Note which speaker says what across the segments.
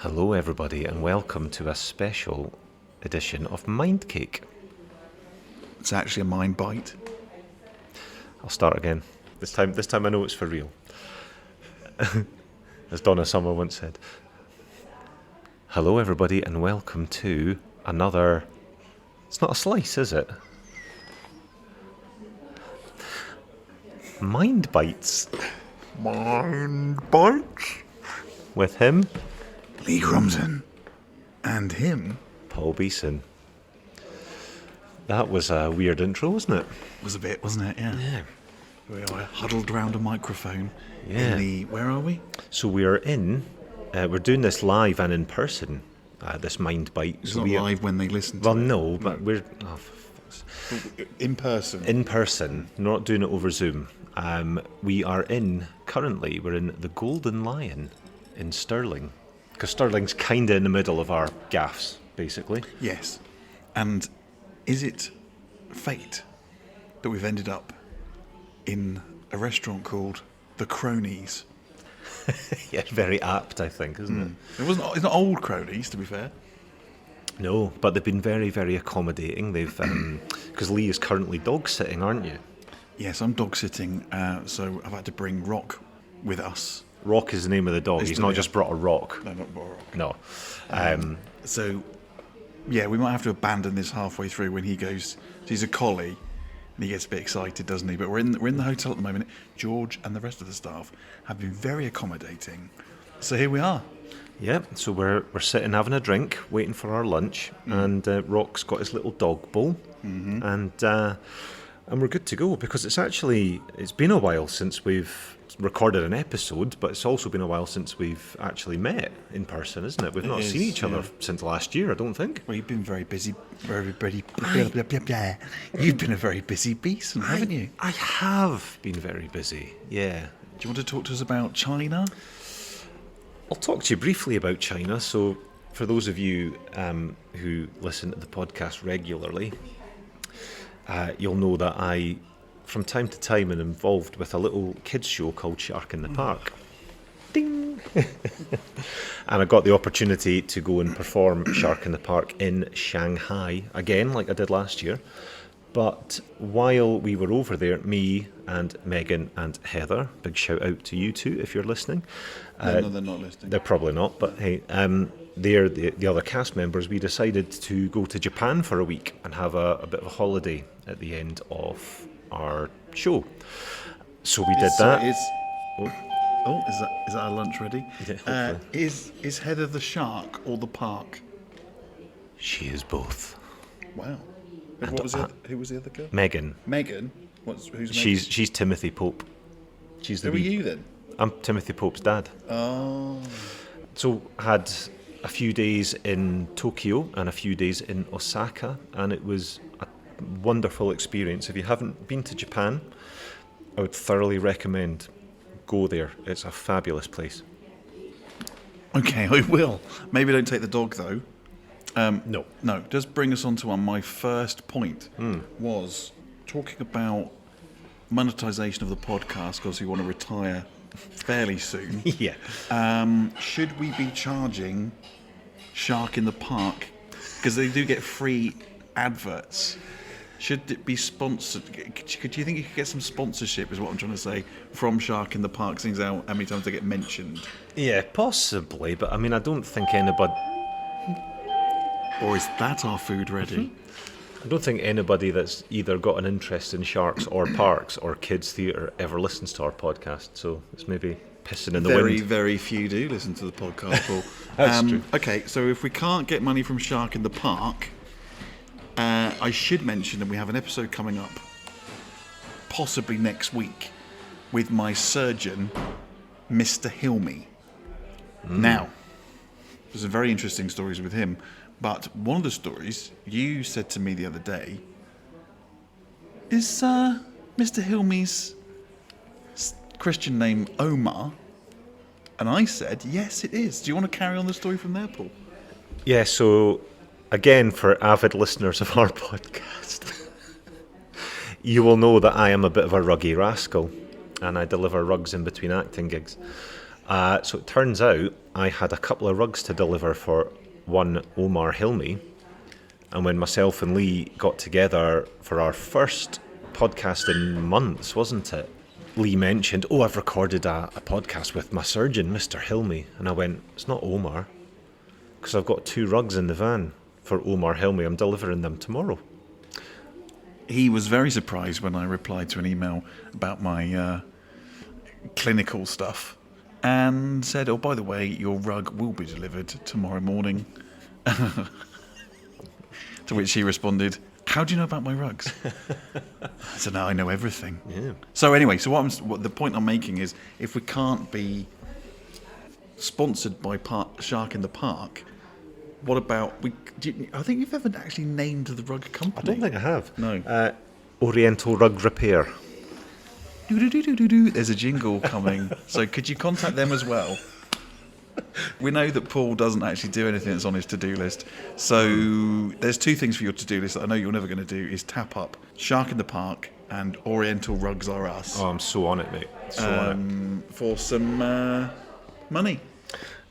Speaker 1: Hello everybody and welcome to a special edition of Mind Cake.
Speaker 2: It's actually a mind bite.
Speaker 1: I'll start again. This time I know it's for real. As Donna Summer once said. Hello everybody and welcome to another... It's not a slice, is it? Mind Bites.
Speaker 2: Mind bites?
Speaker 1: With him,
Speaker 2: Lee Grumson. And him.
Speaker 1: Paul Beeson. That was a weird intro, wasn't it?
Speaker 2: Was a bit, wasn't it? Yeah. We are huddled round a microphone.
Speaker 1: Yeah.
Speaker 2: Where are we?
Speaker 1: So we're doing this live and in person, this Mind Bite.
Speaker 2: It's
Speaker 1: So
Speaker 2: not
Speaker 1: we are-
Speaker 2: live when they listen to
Speaker 1: Well,
Speaker 2: it.
Speaker 1: no, but we're...
Speaker 2: In person.
Speaker 1: In person, not doing it over Zoom. We're in the Golden Lion in Stirling. Because Stirling's kind of in the middle of our gaffs, basically.
Speaker 2: Yes. And is it fate that we've ended up in a restaurant called The Cronies?
Speaker 1: Yeah, very apt, I think, isn't it?
Speaker 2: It's not old Cronies, to be fair.
Speaker 1: No, but they've been very, very accommodating. They've because Lee is currently dog sitting, aren't you?
Speaker 2: Yes, I'm dog sitting, so I've had to bring Rock with us.
Speaker 1: Rock is the name of the dog. He's not just brought a rock.
Speaker 2: No, not Rock.
Speaker 1: No.
Speaker 2: So, yeah, we might have to abandon this halfway through when he goes. He's a collie, and he gets a bit excited, doesn't he? But we're in the hotel at the moment. George and the rest of the staff have been very accommodating. So here we are.
Speaker 1: Yeah, so we're sitting having a drink, waiting for our lunch, and Rock's got his little dog bowl, and we're good to go because it's been a while since we've recorded an episode, but it's also been a while since we've actually met in person, isn't it? We've not seen each other since last year, I don't think.
Speaker 2: Well, you've been very busy. You've been a very busy beast, haven't you?
Speaker 1: I have been very busy, yeah.
Speaker 2: Do you want to talk to us about China?
Speaker 1: I'll talk to you briefly about China. So, for those of you who listen to the podcast regularly, you'll know that I, from time to time, am involved with a little kids show called Shark in the Park. Ding! And I got the opportunity to go and perform Shark in the Park in Shanghai, again, like I did last year. But while we were over there, me and Megan and Heather, big shout out to you two if you're listening.
Speaker 2: No, they're not listening.
Speaker 1: They're probably not, but hey, they're the other cast members. We decided to go to Japan for a week and have a bit of a holiday at the end of our show. So we did that.
Speaker 2: Is that our lunch ready?
Speaker 1: Yeah,
Speaker 2: Is Heather the shark or the park?
Speaker 1: She is both.
Speaker 2: Wow.
Speaker 1: And,
Speaker 2: Who was the other girl?
Speaker 1: Megan.
Speaker 2: Megan. Who's Megan?
Speaker 1: She's Timothy Pope. She's the
Speaker 2: Who are you then?
Speaker 1: I'm Timothy Pope's dad.
Speaker 2: Oh.
Speaker 1: So had a few days in Tokyo and a few days in Osaka, and it was a wonderful experience. If you haven't been to Japan, I would thoroughly recommend go there. It's a fabulous place.
Speaker 2: Okay, I will. Maybe don't take the dog though.
Speaker 1: No.
Speaker 2: No, just bring us on to one. My first point was talking about monetization of the podcast because we want to retire fairly soon.
Speaker 1: Yeah.
Speaker 2: Should we be charging Shark in the Park? Because they do get free adverts. Should it be sponsored? Do you think you could get some sponsorship, is what I'm trying to say, from Shark in the Park, seeing how many times they get mentioned?
Speaker 1: Yeah, possibly, but I mean, I don't think anybody...
Speaker 2: Or is that our food ready?
Speaker 1: I don't think anybody that's either got an interest in sharks or parks or kids' theatre ever listens to our podcast, so it's maybe pissing in the wind.
Speaker 2: Very, very few do listen to the podcast, Paul.
Speaker 1: That's true.
Speaker 2: Okay, so if we can't get money from Shark in the Park, I should mention that we have an episode coming up, possibly next week, with my surgeon, Mr. Hilmy. Now, there's some very interesting stories with him. But one of the stories you said to me the other day is Mr. Hilmy's Christian name Omar? And I said, yes, it is. Do you want to carry on the story from there, Paul?
Speaker 1: Yeah, so again, for avid listeners of our podcast, you will know that I am a bit of a ruggy rascal and I deliver rugs in between acting gigs. So it turns out I had a couple of rugs to deliver for one Omar Hilmi. And when myself and Lee got together for our first podcast in months, wasn't it? Lee mentioned, I've recorded a podcast with my surgeon, Mr. Hilmi. And I went, it's not Omar, because I've got 2 rugs in the van for Omar Hilmi. I'm delivering them tomorrow.
Speaker 2: He was very surprised when I replied to an email about my clinical stuff and said, by the way, your rug will be delivered tomorrow morning. To which he responded, how do you know about my rugs? I said, no, I know everything.
Speaker 1: Yeah.
Speaker 2: So anyway, what the point I'm making is, if we can't be sponsored by Shark in the Park, what about... I think you've ever actually named the rug company.
Speaker 1: I don't think I have.
Speaker 2: No.
Speaker 1: Oriental Rug Repair.
Speaker 2: Do-do-do-do-do-do. There's a jingle coming. So could you contact them as well? We know that Paul doesn't actually do anything that's on his to-do list. So there's 2 things for your to-do list that I know you're never going to do, is tap up Shark in the Park and Oriental Rugs Are Us.
Speaker 1: I'm so on it, mate. So on
Speaker 2: it. For some money.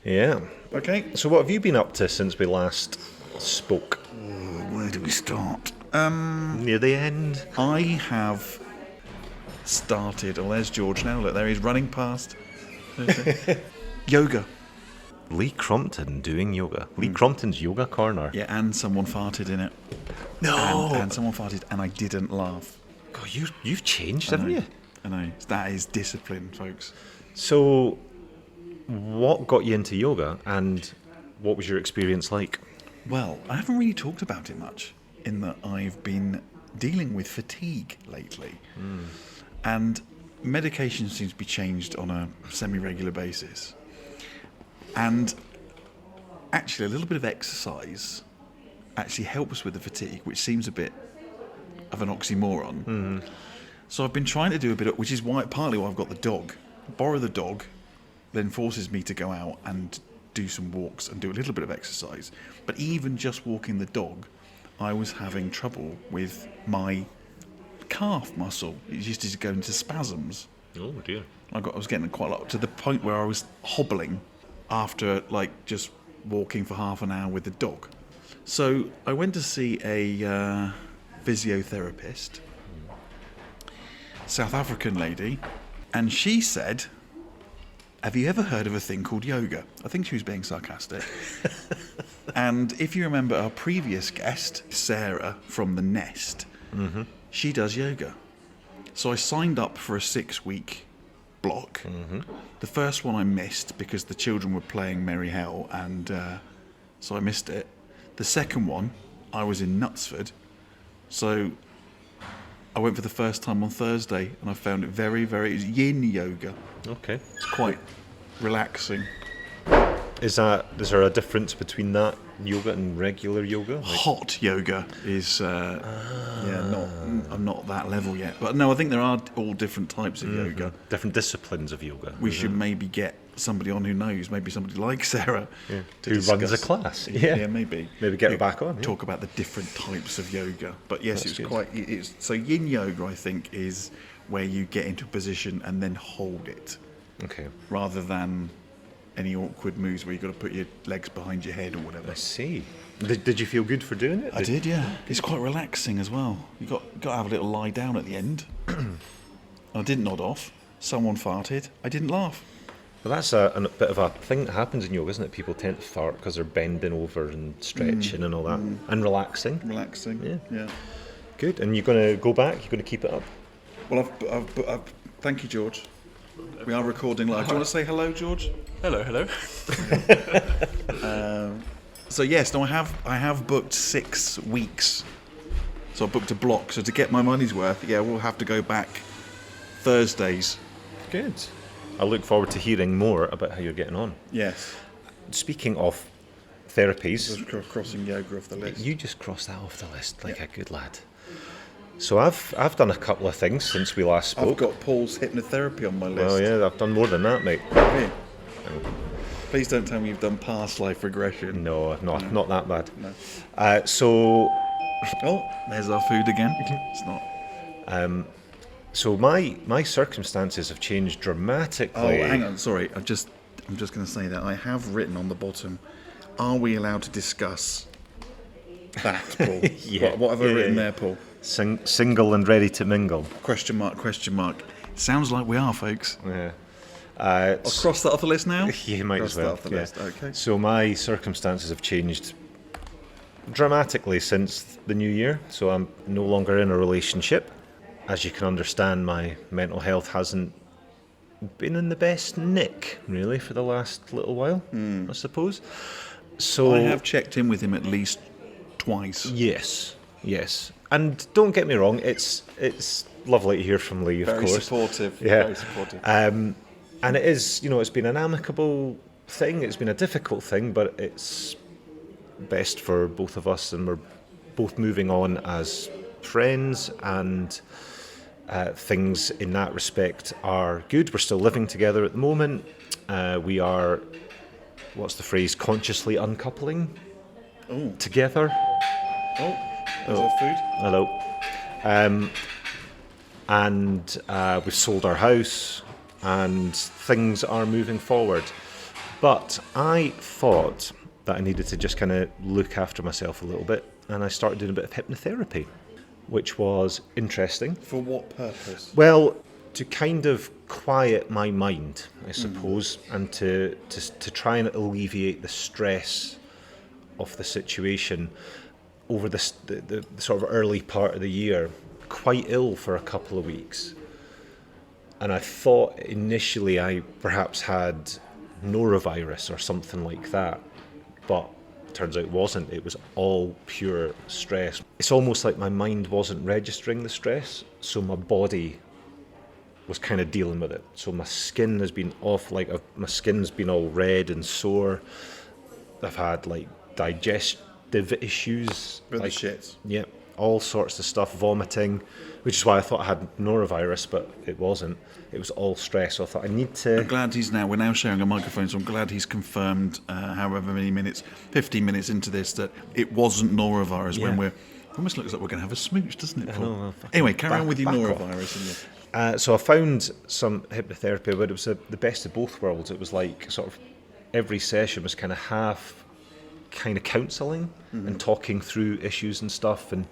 Speaker 1: Yeah.
Speaker 2: Okay.
Speaker 1: So what have you been up to since we last spoke?
Speaker 2: Where do we start?
Speaker 1: Near the end.
Speaker 2: I have started... there's George now. Look, there he's running past. Yoga.
Speaker 1: Lee Crompton doing yoga. Lee Crompton's yoga corner.
Speaker 2: Yeah, and someone farted in it.
Speaker 1: No.
Speaker 2: And someone farted, and I didn't laugh.
Speaker 1: God, you've changed, haven't you?
Speaker 2: I know. That is discipline, folks.
Speaker 1: So, what got you into yoga, and what was your experience like?
Speaker 2: Well, I haven't really talked about it much, in that I've been dealing with fatigue lately. And medication seems to be changed on a semi-regular basis. And actually, a little bit of exercise actually helps with the fatigue, which seems a bit of an oxymoron. So I've been trying to do a bit of, which is partly why I've got the dog. Borrow the dog, then forces me to go out and do some walks and do a little bit of exercise. But even just walking the dog, I was having trouble with my calf muscle. It used to go into spasms.
Speaker 1: Oh dear.
Speaker 2: I was getting quite a lot, to the point where I was hobbling after just walking for half an hour with the dog. So I went to see a physiotherapist, South African lady, and she said, have you ever heard of a thing called yoga? I think she was being sarcastic. And if you remember our previous guest, Sarah from The Nest, she does yoga. So I signed up for a 6-week block. The first one I missed because the children were playing Merry Hell, and so I missed it. The second one, I was in Knutsford, so I went for the first time on Thursday, and I found it very, very... It was yin yoga.
Speaker 1: Okay.
Speaker 2: It's quite relaxing.
Speaker 1: Is there a difference between that yoga and regular yoga?
Speaker 2: Hot yoga is, I'm not that level yet. But no, I think there are all different types of yoga.
Speaker 1: Different disciplines of yoga.
Speaker 2: We should maybe get somebody on who knows, maybe somebody like Sarah, to
Speaker 1: who
Speaker 2: discuss.
Speaker 1: runs a class.
Speaker 2: Yeah, maybe.
Speaker 1: Maybe get her back on.
Speaker 2: Talk about the different types of yoga. But yes, so yin yoga, I think, is where you get into a position and then hold it.
Speaker 1: Okay.
Speaker 2: Rather than any awkward moves where you've got to put your legs behind your head or whatever.
Speaker 1: I see. Did you feel good for doing it?
Speaker 2: I did, yeah. It's quite relaxing as well. You got to have a little lie down at the end. I didn't nod off. Someone farted. I didn't laugh.
Speaker 1: Well, that's a bit of a thing that happens in yoga, isn't it? People tend to fart because they're bending over and stretching and all that. And relaxing.
Speaker 2: Relaxing, yeah.
Speaker 1: Good. And you're going to go back? You're going to keep it up?
Speaker 2: Well, I've thank you, George. We are recording live. Do you want to say hello, George?
Speaker 3: Hello.
Speaker 2: So yes, no, I have booked 6 weeks. So I booked a block. So to get my money's worth, we'll have to go back Thursdays.
Speaker 1: Good. I look forward to hearing more about how you're getting on.
Speaker 2: Yes.
Speaker 1: Speaking of therapies,
Speaker 2: Just crossing yoga off the list.
Speaker 1: you just crossed that off the list like a good lad. So I've done a couple of things since we last spoke.
Speaker 2: I've got Paul's hypnotherapy on my list.
Speaker 1: Oh yeah, I've done more than that, mate.
Speaker 2: Really? Please don't tell me you've done past life regression.
Speaker 1: No, not that bad.
Speaker 2: No.
Speaker 1: So
Speaker 2: there's our food again. It's not.
Speaker 1: So my circumstances have changed dramatically.
Speaker 2: Oh, hang on. Sorry, I'm just going to say that I have written on the bottom, are we allowed to discuss that, Paul?
Speaker 1: Yeah.
Speaker 2: What have I written there, Paul?
Speaker 1: Single and ready to mingle.
Speaker 2: Question mark, question mark. Sounds like we are, folks.
Speaker 1: Yeah.
Speaker 2: I'll cross that off the list now?
Speaker 1: You might
Speaker 2: Cross
Speaker 1: as well.
Speaker 2: that off the list. Okay.
Speaker 1: So my circumstances have changed dramatically since the new year. So I'm no longer in a relationship. As you can understand, my mental health hasn't been in the best nick, really, for the last little while, I suppose. So
Speaker 2: I have checked in with him at least twice.
Speaker 1: Yes. And don't get me wrong, it's lovely to hear from Lee, of course.
Speaker 2: Very supportive.
Speaker 1: Yeah.
Speaker 2: Very supportive.
Speaker 1: And it is, it's been an amicable thing. It's been a difficult thing, but it's best for both of us, and we're both moving on as friends, and things in that respect are good. We're still living together at the moment. We are, what's the phrase, consciously uncoupling together.
Speaker 2: There's our food.
Speaker 1: Hello. And we've sold our house, and things are moving forward. But I thought that I needed to just kind of look after myself a little bit, and I started doing a bit of hypnotherapy, which was interesting.
Speaker 2: For what purpose?
Speaker 1: Well, to kind of quiet my mind, I suppose, and to try and alleviate the stress of the situation over the sort of early part of the year. Quite ill for a couple of weeks. And I thought initially I perhaps had norovirus or something like that, but turns out it wasn't. It was all pure stress. It's almost like my mind wasn't registering the stress, so my body was kind of dealing with it. So my skin has been off, my skin's been all red and sore. I've had digestive issues.
Speaker 2: With the shits.
Speaker 1: Yeah, all sorts of stuff, vomiting, which is why I thought I had norovirus, but it wasn't. It was all stress. So I thought I need to...
Speaker 2: I'm glad we're now sharing a microphone, so I'm glad he's confirmed, however many minutes, 15 minutes into this, that it wasn't norovirus when it almost looks like we're going to have a smooch, doesn't it, Paul?
Speaker 1: I know,
Speaker 2: anyway, carry on with your
Speaker 1: back
Speaker 2: norovirus.
Speaker 1: So I found some hypnotherapy, but it was the best of both worlds. It was like sort of every session was kind of half kind of counselling and talking through issues and stuff, and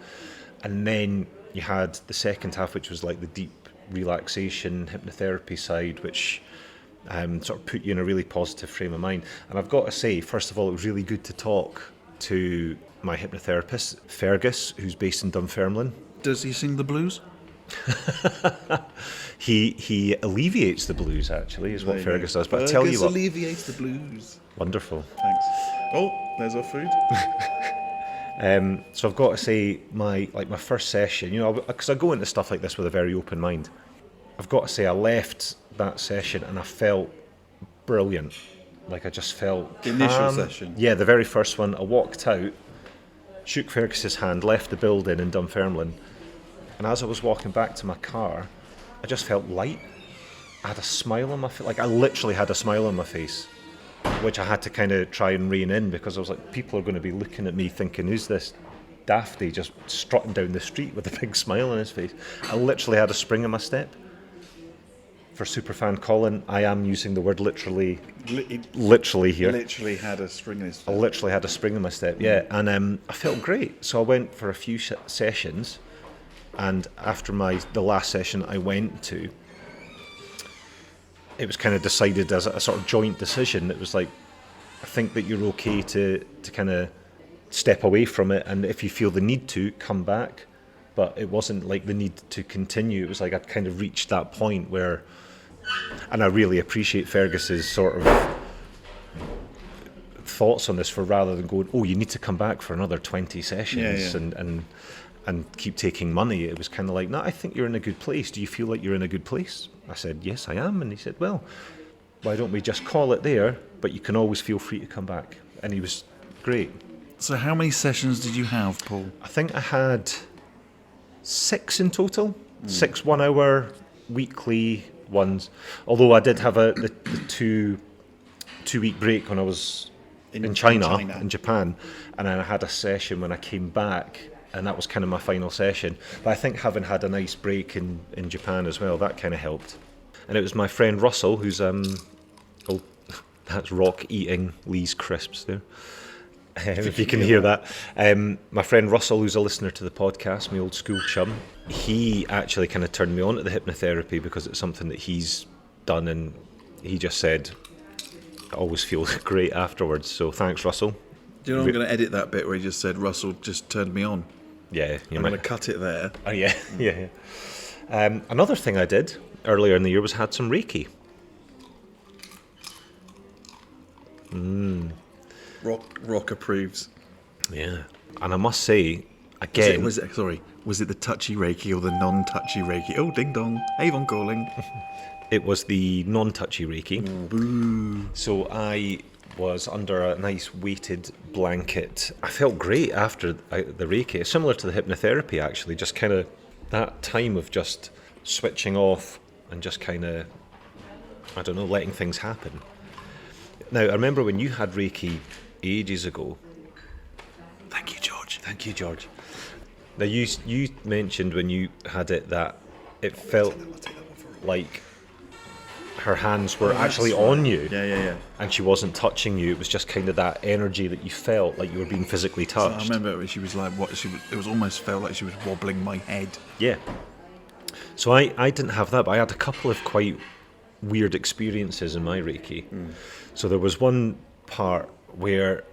Speaker 1: then you had the second half, which was like the deep relaxation hypnotherapy side, which sort of put you in a really positive frame of mind. And I've got to say, first of all, it was really good to talk to my hypnotherapist, Fergus, who's based in Dunfermline.
Speaker 2: Does he sing the blues?
Speaker 1: He alleviates the blues, actually, is what Fergus does. But I tell you what,
Speaker 2: alleviates the blues.
Speaker 1: Wonderful.
Speaker 2: Thanks. Oh, there's our food.
Speaker 1: So I've got to say, my first session, because I go into stuff like this with a very open mind. I've got to say, I left that session and I felt brilliant. I just felt
Speaker 2: The initial
Speaker 1: calm.
Speaker 2: session?
Speaker 1: Yeah, the very first one. I walked out, shook Fergus's hand, left the building in Dunfermline, and as I was walking back to my car, I just felt light. I had a smile on my face. I literally had a smile on my face, which I had to kind of try and rein in, because I was like, people are going to be looking at me thinking, who's this dafty just strutting down the street with a big smile on his face? I literally had a spring in my step. For superfan Colin, I am using the word literally here.
Speaker 2: Literally had a spring in his step.
Speaker 1: I literally had a spring in my step, yeah. And I felt great. So I went for a few sessions, and after the last session I went to, it was kind of decided as a sort of joint decision. It was like, I think that you're okay to kind of step away from it, and if you feel the need to, come back. But it wasn't like the need to continue. It was like I'd kind of reached that point where, and I really appreciate Fergus's sort of thoughts on this, for rather than going, oh, you need to come back for another 20 sessions and keep taking money. It was kind of like, no, I think you're in a good place. Do you feel like you're in a good place? I said, yes, I am. And he said, well, why don't we just call it there, but you can always feel free to come back. And he was great.
Speaker 2: So how many sessions did you have, Paul?
Speaker 1: I think I had 6 in total. 6 1-hour weekly ones. Although I did have the 2-week break when I was in China, in Japan. And then I had a session when I came back, and that was kind of my final session. But I think having had a nice break in Japan as well, that kind of helped. And it was my friend Russell, who's That's Rock eating Lee's crisps there. If you can hear that. My friend Russell, who's a listener to the podcast, my old school chum, he actually kind of turned me on to the hypnotherapy because it's something that he's done, and he just said, I always feel great afterwards. So thanks, Russell.
Speaker 2: Do you know I'm going to edit that bit where he just said, Russell just turned me on?
Speaker 1: Yeah.
Speaker 2: I'm going to cut it there.
Speaker 1: Oh, yeah. Yeah. Another thing I did earlier in the year was had some Reiki.
Speaker 2: Rock approves.
Speaker 1: Yeah. And I must say, again...
Speaker 2: Was it the touchy Reiki or the non-touchy Reiki? Oh, ding dong. Avon calling.
Speaker 1: It was the non-touchy Reiki.
Speaker 2: Boo.
Speaker 1: So I was under a nice weighted blanket. I felt great after the Reiki. It's similar to the hypnotherapy, actually. Just kind of that time of just switching off and just kind of, I don't know, letting things happen. Now, I remember when you had Reiki ages ago.
Speaker 2: Thank you, George.
Speaker 1: Thank you, George. Now, you mentioned when you had it that it felt like her hands were actually on you.
Speaker 2: Yeah.
Speaker 1: And she wasn't touching you. It was just kind of that energy that you felt like you were being physically touched.
Speaker 2: I remember when she was like, it was almost felt like she was wobbling my head.
Speaker 1: Yeah. So I didn't have that, but I had a couple of quite weird experiences in my Reiki. So there was one part where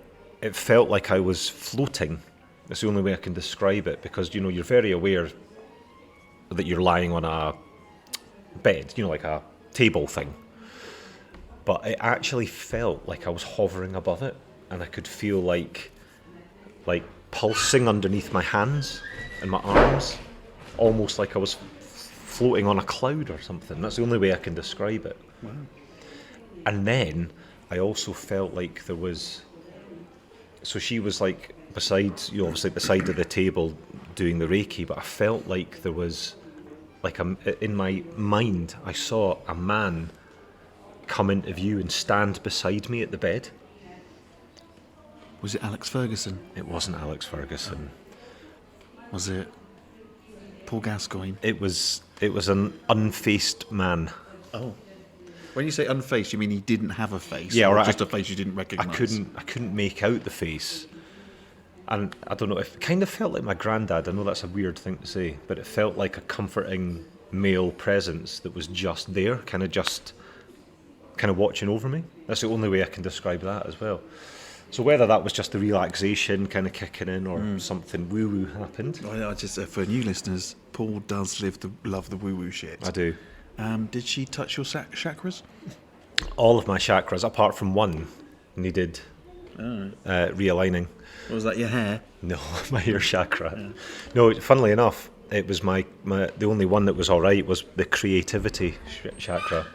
Speaker 1: it felt like I was floating. That's the only way I can describe it, because, you're very aware that you're lying on a bed, like a table thing. But it actually felt like I was hovering above it, and I could feel like pulsing underneath my hands and my arms, almost like I was floating on a cloud or something. That's the only way I can describe it.
Speaker 2: Wow.
Speaker 1: And then I also felt like there was... So she was like beside, obviously at the side of the table doing the Reiki, but I felt like there was, in my mind, I saw a man come into view and stand beside me at the bed.
Speaker 2: Was it Alex Ferguson?
Speaker 1: It wasn't Alex Ferguson.
Speaker 2: Was it Paul Gascoigne?
Speaker 1: It was an unfaced man.
Speaker 2: Oh. When you say unfaced, you mean he didn't have a face?
Speaker 1: Yeah,
Speaker 2: or
Speaker 1: right.
Speaker 2: Just a face you didn't recognise?
Speaker 1: I couldn't make out the face. And I don't know, it kind of felt like my granddad. I know that's a weird thing to say, but it felt like a comforting male presence that was just there, kind of watching over me. That's the only way I can describe that as well. So whether that was just the relaxation kind of kicking in or something woo-woo happened.
Speaker 2: I just, for new listeners, Paul does love the woo-woo shit.
Speaker 1: I do.
Speaker 2: Did she touch your chakras?
Speaker 1: All of my chakras, apart from one, needed realigning.
Speaker 2: Was that your hair?
Speaker 1: No, my ear chakra. Yeah. No, funnily enough, it was my the only one that was all right was the creativity chakra.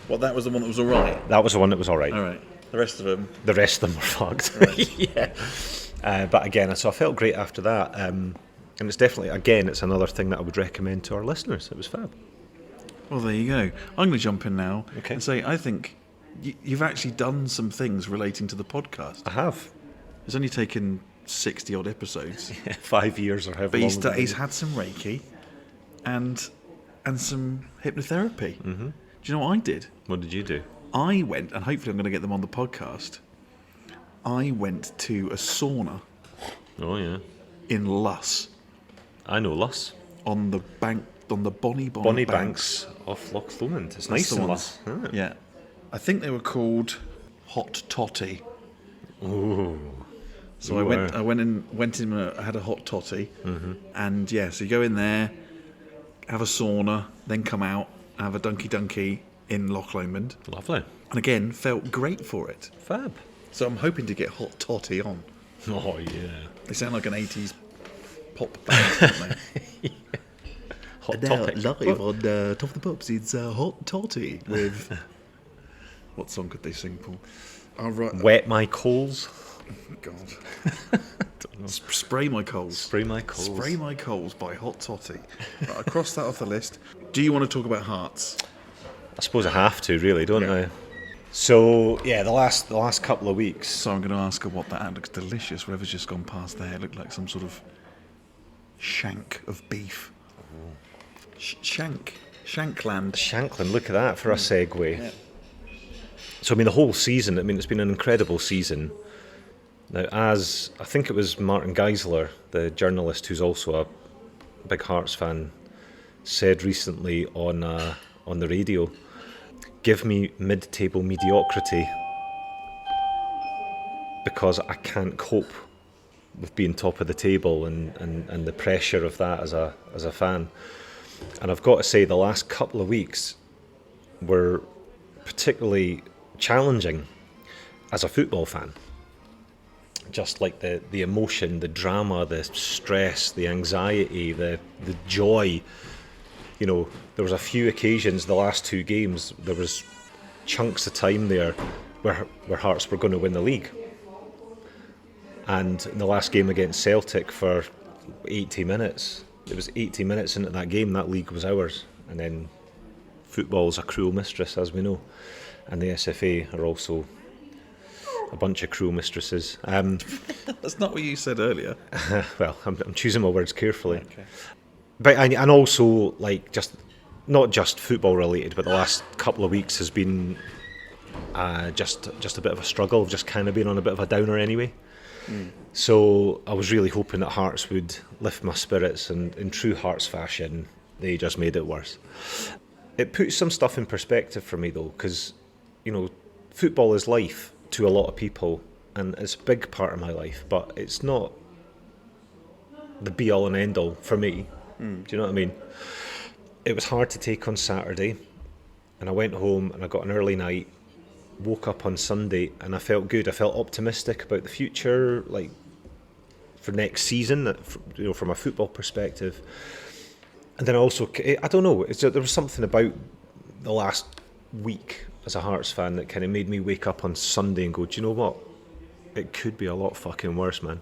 Speaker 2: Well, that was the one that was all right?
Speaker 1: That was the one that was all right.
Speaker 2: All right. The rest of them?
Speaker 1: The rest of them were fucked. Right. Yeah. But again, so I felt great after that. And it's definitely, again, it's another thing that I would recommend to our listeners. It was fab.
Speaker 2: Well, there you go. I'm going to jump in now
Speaker 1: and
Speaker 2: say I think you've actually done some things relating to the podcast.
Speaker 1: I have.
Speaker 2: It's only taken 60-odd episodes.
Speaker 1: Yeah, 5 years or however long.
Speaker 2: But he's had some Reiki and some hypnotherapy. Mm-hmm. Do you know what I did?
Speaker 1: What did you do?
Speaker 2: I went, and hopefully I'm going to get them on the podcast, I went to a sauna.
Speaker 1: Oh, yeah.
Speaker 2: In Luss.
Speaker 1: I know Luss.
Speaker 2: On the Bonnie
Speaker 1: Banks of Loch Lomond. It's nice in Luss.
Speaker 2: Yeah. I think they were called Hot Toddy.
Speaker 1: Ooh.
Speaker 2: So I went in. I had a hot toddy, and so you go in there, have a sauna, then come out, have a dunky in Loch Lomond.
Speaker 1: Lovely.
Speaker 2: And again, felt great for it.
Speaker 1: Fab.
Speaker 2: So I'm hoping to get Hot Toddy on.
Speaker 1: Oh yeah.
Speaker 2: They sound like an 80s pop band, don't they?
Speaker 1: Hot
Speaker 2: now,
Speaker 1: Topic.
Speaker 2: Live on Top of the Pops, it's Hot Toddy with... What song could they sing, Paul?
Speaker 1: Wet My Coals.
Speaker 2: Oh, God. Spray My Coals.
Speaker 1: Spray My Coals.
Speaker 2: Spray My Coals by Hot Toddy. Right, I crossed that off the list. Do you want to talk about hearts?
Speaker 1: I suppose I have to, really, don't I? So, the last couple of weeks.
Speaker 2: So I'm going to ask her what that looks delicious. Whatever's just gone past there, it looked like some sort of shank of beef. Shankland.
Speaker 1: Shankland, look at that for a segue. Yeah. So, I mean, the whole season, I mean, it's been an incredible season. Now, as I think it was Martin Geisler, the journalist who's also a big Hearts fan, said recently on the radio, give me mid-table mediocrity because I can't cope with being top of the table and the pressure of that as a fan. And I've got to say, the last couple of weeks were particularly challenging as a football fan. Just like the emotion, the drama, the stress, the anxiety, the joy. You know, there was a few occasions, the last two games, there was chunks of time there where Hearts were going to win the league. And in the last game against Celtic for 80 minutes, it was 80 minutes into that game, that league was ours. And then football's a cruel mistress, as we know. And the SFA are also a bunch of cruel mistresses.
Speaker 2: That's not what you said earlier.
Speaker 1: Well, I'm choosing my words carefully.
Speaker 2: Okay.
Speaker 1: But and also, like, just not just football related, but the last couple of weeks has been just a bit of a struggle. I've just kind of been on a bit of a downer anyway. So I was really hoping that Hearts would lift my spirits, and in true Hearts fashion, they just made it worse. It puts some stuff in perspective for me though, because, you know, football is life to a lot of people, and it's a big part of my life, but it's not the be all and end all for me. Do you know what I mean? It was hard to take on Saturday, and I went home and I got an early night, woke up on Sunday, and I felt good. I felt optimistic about the future, like for next season, you know, from a football perspective. And then also, I don't know, there was something about the last week as a Hearts fan that kind of made me wake up on Sunday and go, do you know what? It could be a lot fucking worse, man.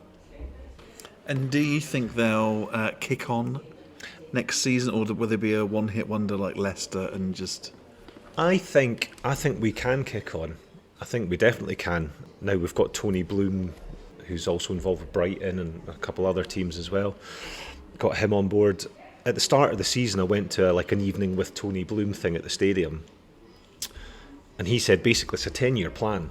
Speaker 2: And do you think they'll kick on next season, or will there be a one-hit wonder like Leicester and just...
Speaker 1: I think we can kick on. I think we definitely can. Now we've got Tony Bloom, who's also involved with Brighton and a couple other teams as well. Got him on board. At the start of the season, I went to like an evening with Tony Bloom thing at the stadium, and he said basically it's a 10-year plan,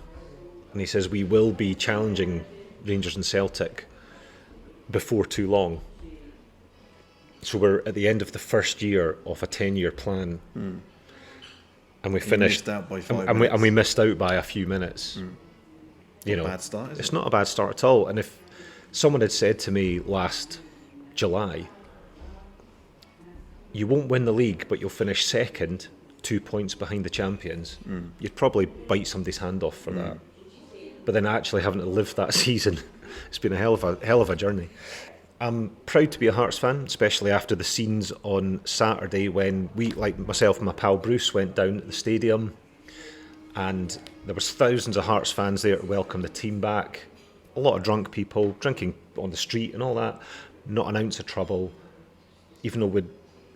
Speaker 1: and he says we will be challenging Rangers and Celtic before too long. So we're at the end of the first year of a 10-year plan. And we finished
Speaker 2: missed out by 5
Speaker 1: and
Speaker 2: minutes.
Speaker 1: we missed out by a few minutes. You know,
Speaker 2: bad start, is
Speaker 1: it's
Speaker 2: it?
Speaker 1: not a bad start at all. And if someone had said to me last July, you won't win the league, but you'll finish second, 2 points behind the champions, you'd probably bite somebody's hand off for that. But then actually having to live that season, it's been a hell of a journey. I'm proud to be a Hearts fan, especially after the scenes on Saturday when we, like myself and my pal Bruce, went down at the stadium, and there was thousands of Hearts fans there to welcome the team back. A lot of drunk people drinking on the street and all that. Not an ounce of trouble, even though we'd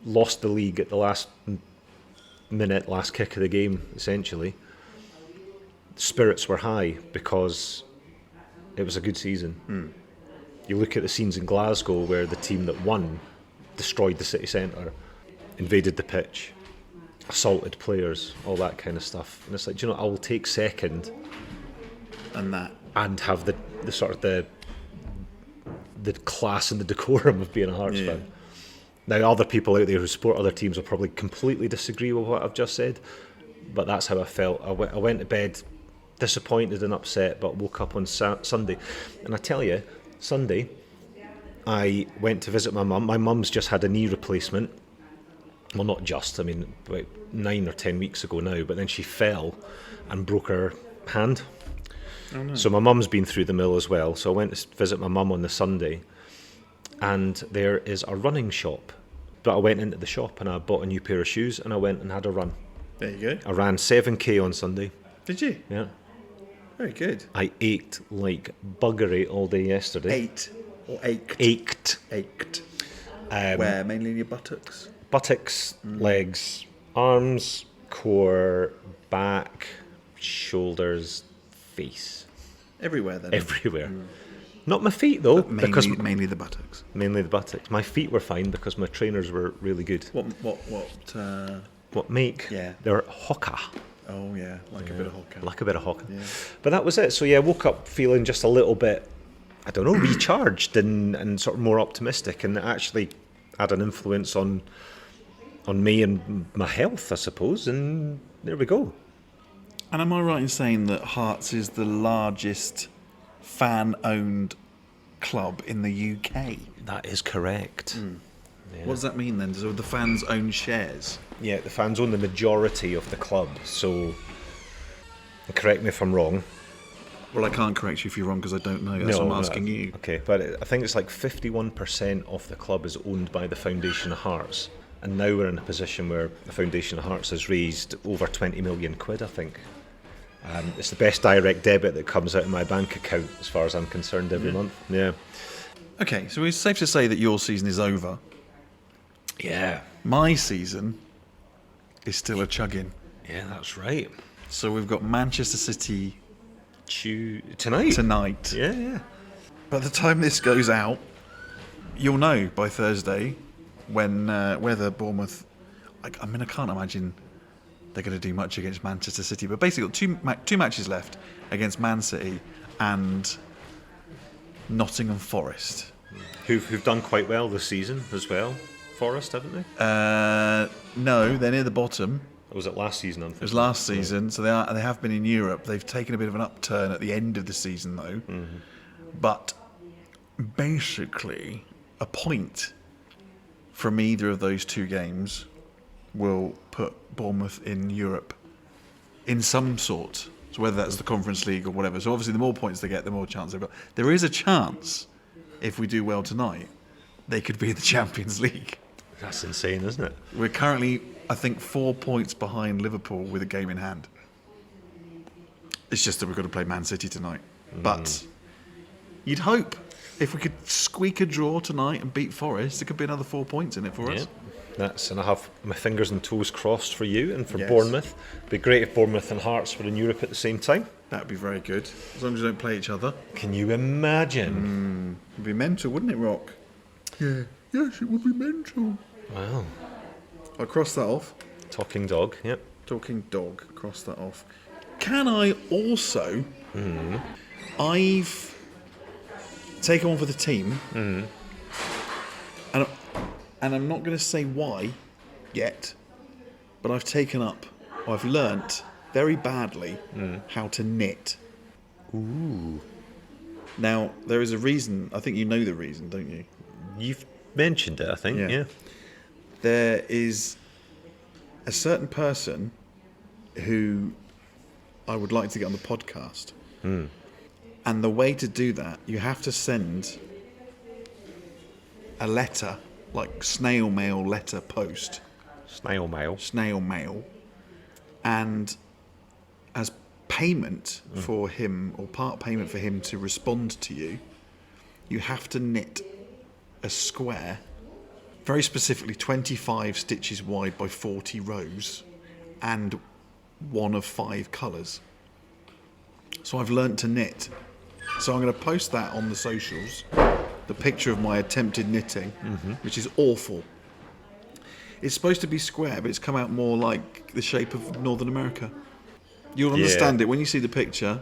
Speaker 1: lost the league at the last minute, last kick of the game, essentially. Spirits were high because it was a good season. You look at the scenes in Glasgow where the team that won destroyed the city centre, invaded the pitch, assaulted players, all that kind of stuff. And it's like, do you know, I will take second and have the sort of the class and the decorum of being a Hearts fan. Now, other people out there who support other teams will probably completely disagree with what I've just said, but that's how I felt. I went to bed disappointed and upset, but woke up on Sunday. And I tell you, Sunday, I went to visit my mum. My mum's just had a knee replacement. Well, not just, I mean, about 9 or 10 weeks ago now, but then she fell and broke her hand. Oh, no. So my mum's been through the mill as well. So I went to visit my mum on the Sunday, and there is a running shop. But I went into the shop and I bought a new pair of shoes and I went and had a run.
Speaker 2: There you go.
Speaker 1: I ran 7k on Sunday.
Speaker 2: Did you?
Speaker 1: Yeah.
Speaker 2: Very good.
Speaker 1: I ached like buggery all day yesterday.
Speaker 2: Ate or ached?
Speaker 1: Ached.
Speaker 2: Where? Mainly in your buttocks?
Speaker 1: Buttocks, legs, arms, core, back, shoulders, face.
Speaker 2: Everywhere then?
Speaker 1: Everywhere. Not my feet though, because
Speaker 2: mainly the buttocks.
Speaker 1: Mainly the buttocks. My feet were fine because my trainers were really good.
Speaker 2: What
Speaker 1: What make?
Speaker 2: Yeah.
Speaker 1: They're Hoka.
Speaker 2: Oh yeah, like a bit of hot.
Speaker 1: Like a bit of hock.
Speaker 2: Yeah.
Speaker 1: But that was it. So yeah, I woke up feeling just a little bit, I don't know, recharged and sort of more optimistic, and it actually had an influence on me and my health, I suppose. And there we go.
Speaker 2: And am I right in saying that Hearts is the largest fan-owned club in the UK?
Speaker 1: That is correct. Yeah.
Speaker 2: What does that mean then? So the fans own shares?
Speaker 1: Yeah, the fans own the majority of the club. So, correct me if I'm wrong.
Speaker 2: Well, I can't correct you if you're wrong because I don't know. That's what I'm asking you.
Speaker 1: Okay, but I think it's like 51% of the club is owned by the Foundation of Hearts. And now we're in a position where the Foundation of Hearts has raised over 20 million quid, I think. It's the best direct debit that comes out of my bank account, as far as I'm concerned, every month. Yeah.
Speaker 2: Okay, so it's safe to say that your season is over.
Speaker 1: Yeah.
Speaker 2: My season is still a chugging.
Speaker 1: Yeah, that's right.
Speaker 2: So we've got Manchester City
Speaker 1: Tonight. Yeah.
Speaker 2: By the time this goes out, you'll know by Thursday when whether Bournemouth. I can't imagine they're going to do much against Manchester City. But basically, got two matches left against Man City and Nottingham Forest,
Speaker 1: Who've done quite well this season as well. Forest, haven't they?
Speaker 2: No, they're near the bottom.
Speaker 1: Or was it last season?
Speaker 2: It was last season, so they have been in Europe. They've taken a bit of an upturn at the end of the season, though. Mm-hmm. But basically, a point from either of those two games will put Bournemouth in Europe in some sort. So whether that's the Conference League or whatever. So obviously, the more points they get, the more chance they've got. There is a chance, if we do well tonight, they could be in the Champions League.
Speaker 1: That's insane, isn't it?
Speaker 2: We're currently, I think, 4 points behind Liverpool with a game in hand. It's just that we've got to play Man City tonight. But you'd hope if we could squeak a draw tonight and beat Forest, there could be another 4 points in it for us.
Speaker 1: And I have my fingers and toes crossed for you and for
Speaker 2: Yes.
Speaker 1: Bournemouth. It'd be great if Bournemouth and Hearts were in Europe at the same time.
Speaker 2: That'd be very good, as long as we don't play each other.
Speaker 1: Can you imagine?
Speaker 2: It'd be mental, wouldn't it, Rock? Yeah. Yes, it would be mental.
Speaker 1: Wow.
Speaker 2: I'll cross that off.
Speaker 1: Talking dog, yep.
Speaker 2: Talking dog, cross that off. Can I also... I've taken one for the team. And I'm not going to say why yet, but I've taken up, or I've learnt very badly how to knit.
Speaker 1: Ooh.
Speaker 2: Now, there is a reason. I think you know the reason, don't you?
Speaker 1: You've mentioned it, I think, yeah.
Speaker 2: There is a certain person who I would like to get on the podcast. And the way to do that, you have to send a letter, like snail mail letter post.
Speaker 1: Snail mail.
Speaker 2: And as payment for him, or part payment for him to respond to you, you have to knit a square, very specifically 25 stitches wide by 40 rows, and one of 5 colours. So I've learnt to knit. So I'm going to post that on the socials, the picture of my attempted knitting, which is awful. It's supposed to be square, but it's come out more like the shape of Northern America. You'll understand it when you see the picture.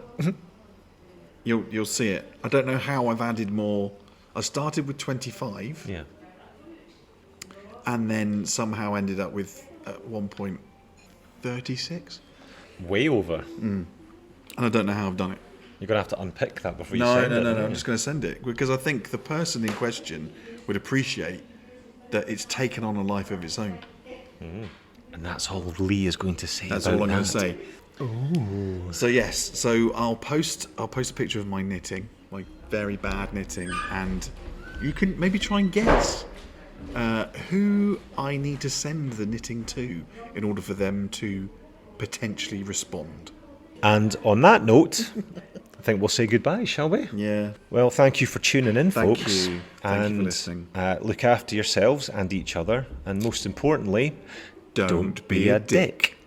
Speaker 2: You'll see it. I don't know how I've added more. I started with 25.
Speaker 1: Yeah.
Speaker 2: And then somehow ended up with, at one point, 36.
Speaker 1: Way over.
Speaker 2: And I don't know how I've done it.
Speaker 1: You're going to have to unpick that before you send it.
Speaker 2: No. I'm just going to send it. Because I think the person in question would appreciate that it's taken on a life of its own.
Speaker 1: And that's all Lee is going to say.
Speaker 2: That's
Speaker 1: about
Speaker 2: all I'm going
Speaker 1: that.
Speaker 2: to say. Ooh. So yes, so I'll post a picture of my knitting, like very bad knitting, and you can maybe try and guess who I need to send the knitting to in order for them to potentially respond.
Speaker 1: And on that note, I think we'll say goodbye, shall we?
Speaker 2: Yeah.
Speaker 1: Well, thank you for tuning in,
Speaker 2: Thank
Speaker 1: folks.
Speaker 2: you. Thank you for listening.
Speaker 1: Look after yourselves and each other, and most importantly,
Speaker 2: Don't be a dick.